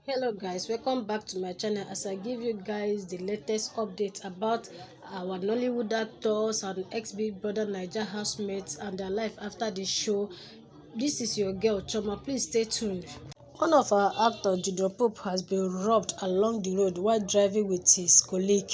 Hello guys, welcome back to my channel as I give you guys the latest update about our Nollywood actors and ex-Big Brother Naija housemates and their life after the show. This is your girl Choma, please stay tuned. One of our actors, Junior Pope, has been robbed along the road while driving with his colleague,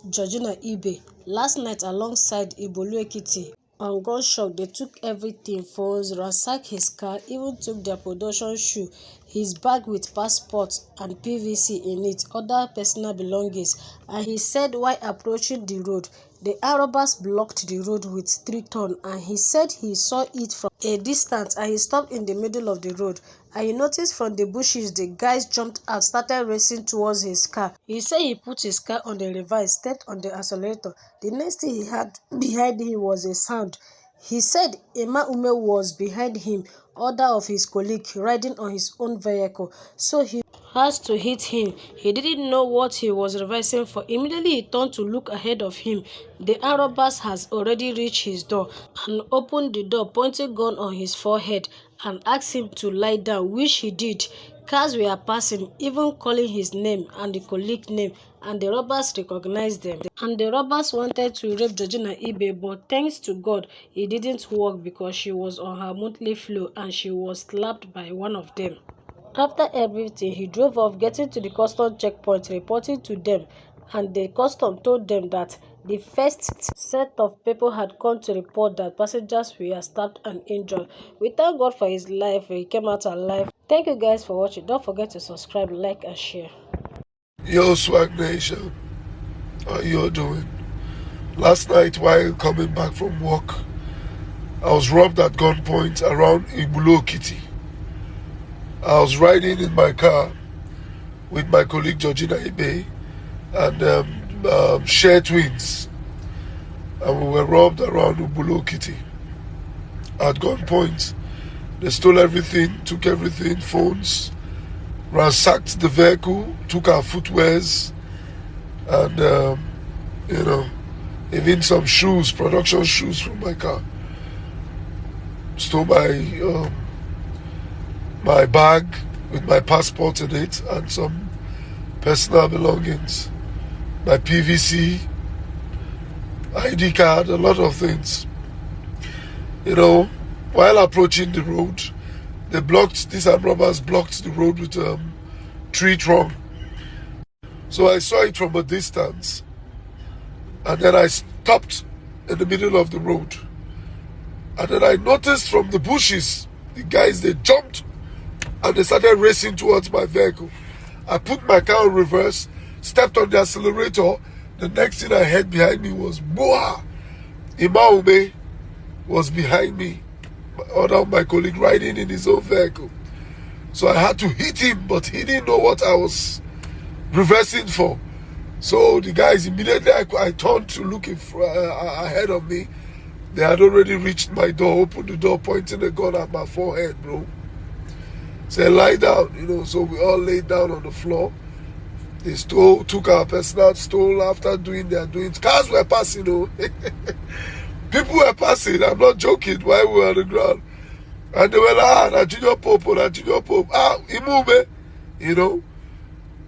Georgina Ibe, last night alongside Igbuloekiti. On gunshot, they took everything, phones, ransacked his car, even took their production shoe, his bag with passport and PVC in it, other personal belongings, and he said while approaching the road, the robbers blocked the road with 3 tons, and he said he saw it from a distance and he stopped in the middle of the road. And he noticed from the bushes the guys jumped out, started racing towards his car. He said he put his car on the reverse, stepped on the accelerator. The next thing he had behind him was a sound. He said Emma Ume was behind him, other of his colleague, riding on his own vehicle. So he has to hit him. He didn't know what he was reversing for. Immediately he turned to look ahead of him. The robbers has already reached his door and opened the door, pointing gun on his forehead and asked him to lie down, which he did. Cars were passing, even calling his name and the colleague name, and the robbers recognized them. And the robbers wanted to rape Georgina Ibe, but thanks to God, it didn't work because she was on her monthly flow and she was slapped by one of them. After everything, he drove off, getting to the custom checkpoint, reporting to them, and the custom told them that the first set of people had come to report that passengers were stabbed and injured. We thank God for his life. He came out alive. Thank you guys for watching. Don't forget to subscribe, like, and share. Yo, Swag Nation, how you doing? Last night, while coming back from work, I was robbed at gunpoint around Igbuloekiti. I was riding in my car with my colleague Georgina Ibe and share twins, and we were robbed around Igbuloekiti at gunpoint. They stole everything, took everything, phones, ransacked the vehicle, took our footwears, and even some shoes, production shoes from my car. Stole my bag with my passport in it and some personal belongings, my PVC, ID card, a lot of things. While approaching the road, these armed robbers blocked the road with tree trunk. So I saw it from a distance, and then I stopped in the middle of the road. And then I noticed from the bushes, the guys, they jumped and they started racing towards my vehicle. I put my car in reverse, stepped on the accelerator. The next thing I heard behind me was Boa. Imaume was behind me, other of my colleague riding in his own vehicle. So I had to hit him, but he didn't know what I was reversing for. So the guys, immediately I turned to look ahead of me. They had already reached my door, opened the door, pointing a gun at my forehead, bro. Said, lie down, so we all laid down on the floor. They took our personal, stole after doing their doings. Cars were passing, People were passing, I'm not joking, while we were on the ground. And they were like, na Junior Pope, Imume,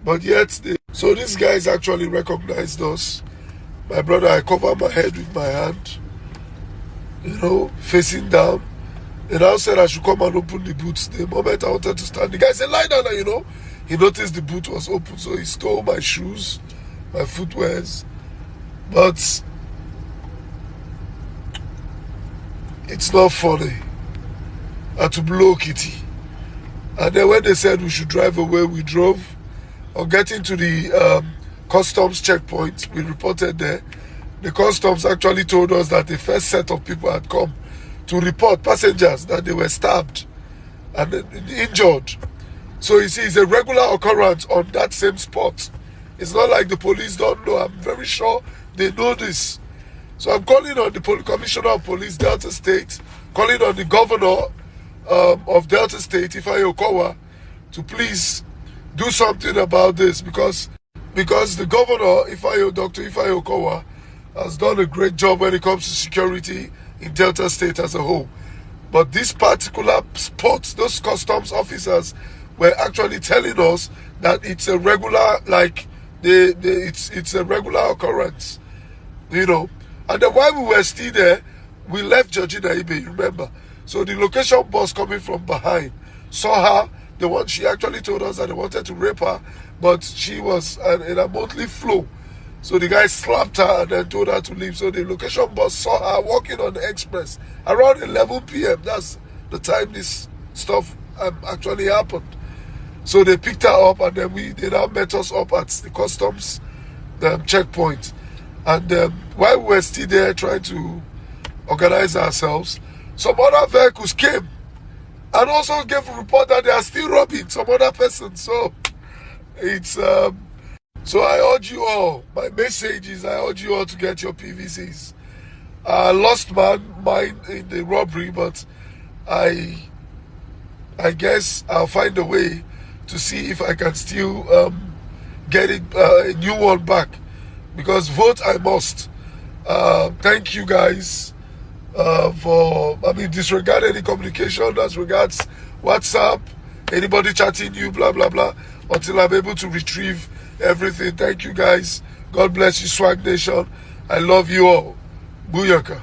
But yet, so these guys actually recognized us. My brother, I covered my head with my hand, facing down. And I said I should come and open the boot. The moment I wanted to stand, the guy said, lie down, He noticed the boot was open, so he stole my shoes, my footwears. But it's not funny. I had to blow Kitty. And then when they said we should drive away, we drove. On getting to the customs checkpoint, we reported there. The customs actually told us that the first set of people had come to report passengers that they were stabbed and injured. So you see, it's a regular occurrence on that same spot. It's not like the police don't know. I'm very sure they know this. So I'm calling on the Commissioner of Police, Delta State, calling on the Governor of Delta State, Ifeanyi Okowa, to please do something about this, because the Governor, Dr. Ifeanyi Okowa, has done a great job when it comes to security in Delta State as a whole. But this particular spot, those customs officers were actually telling us that it's a regular, like, it's a regular occurrence, you know. And then while we were still there, we left Georgina Ibe, you remember. So the location boss coming from behind saw her, the one she actually told us that they wanted to rape her, but she was in a monthly flow. So the guy slapped her and then told her to leave. So the location boss saw her walking on the express around 11 p.m. That's the time this stuff actually happened. So they picked her up, and then they now met us up at the customs checkpoint. And while we were still there trying to organize ourselves, some other vehicles came and also gave a report that they are still robbing some other person. So it's so I urge you all, my message is I urge you all to get your PVCs. I lost mine in the robbery, but I guess I'll find a way to see if I can still get it a new one back, because vote I must. Thank you guys for, disregard any communication as regards WhatsApp, anybody chatting you, blah, blah, blah, until I'm able to retrieve everything. Thank you guys. God bless you, Swag Nation. I love you all. Booyaka.